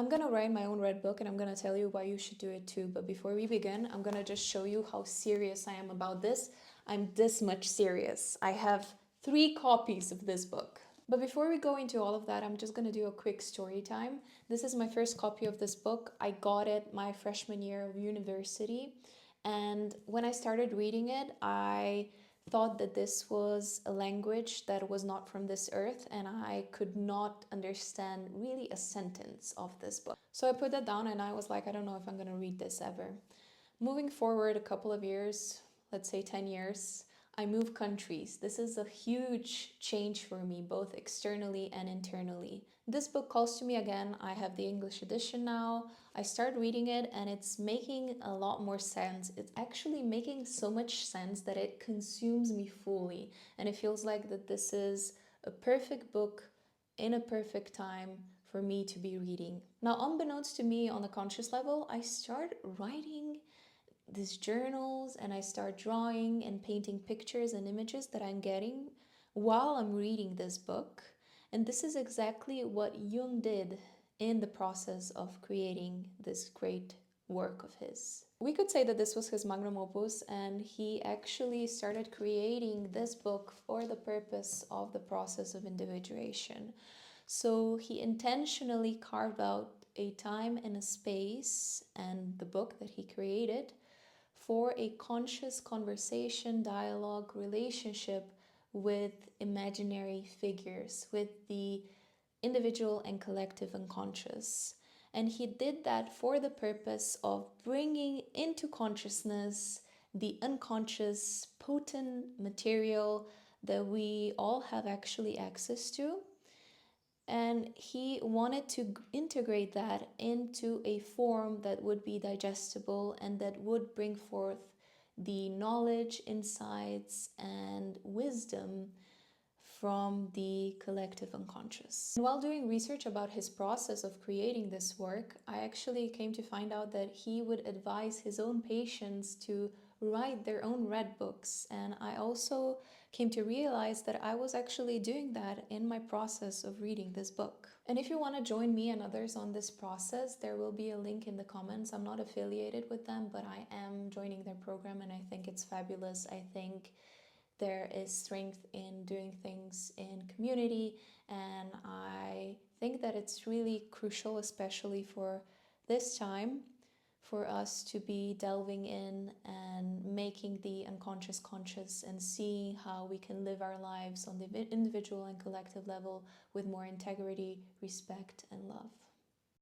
I'm gonna write my own red book and I'm gonna tell you why you should do it too. But before we begin, I'm gonna just show you how serious I am about this. I'm this much serious. I have 3 copies of this book. But before we go into all of that, I'm just gonna do a quick story time. This is my first copy of this book. I got it my freshman year of university. And when I started reading it, I thought that this was a language that was not from this earth, and I could not understand really a sentence of this book. So I put that down and I was like, I don't know if I'm gonna read this ever. Moving forward a couple of years, let's say 10 years, I moved countries. This is a huge change for me, both externally and internally. This book calls to me again. I have the English edition now. I start reading it and it's making a lot more sense. It's actually making so much sense that it consumes me fully. And it feels like that this is a perfect book in a perfect time for me to be reading. Now, unbeknownst to me on a conscious level, I start writing these journals and I start drawing and painting pictures and images that I'm getting while I'm reading this book. And this is exactly what Jung did in the process of creating this great work of his. We could say that this was his magnum opus, and he actually started creating this book for the purpose of the process of individuation. So he intentionally carved out a time and a space and the book that he created for a conscious conversation, dialogue, relationship with imaginary figures, with the individual and collective unconscious. And he did that for the purpose of bringing into consciousness the unconscious, potent material that we all have actually access to. And he wanted to integrate that into a form that would be digestible and that would bring forth the knowledge, insights, and wisdom from the collective unconscious. And while doing research about his process of creating this work, I actually came to find out that he would advise his own patients to write their own red books. And I also came to realize that I was actually doing that in my process of reading this book. And if you want to join me and others on this process, there will be a link in the comments. I'm not affiliated with them, but I am joining their program and I think it's fabulous. I think there is strength in doing things in community, and I think that it's really crucial, especially for this time, for us to be delving in and making the unconscious conscious and seeing how we can live our lives on the individual and collective level with more integrity, respect, and love.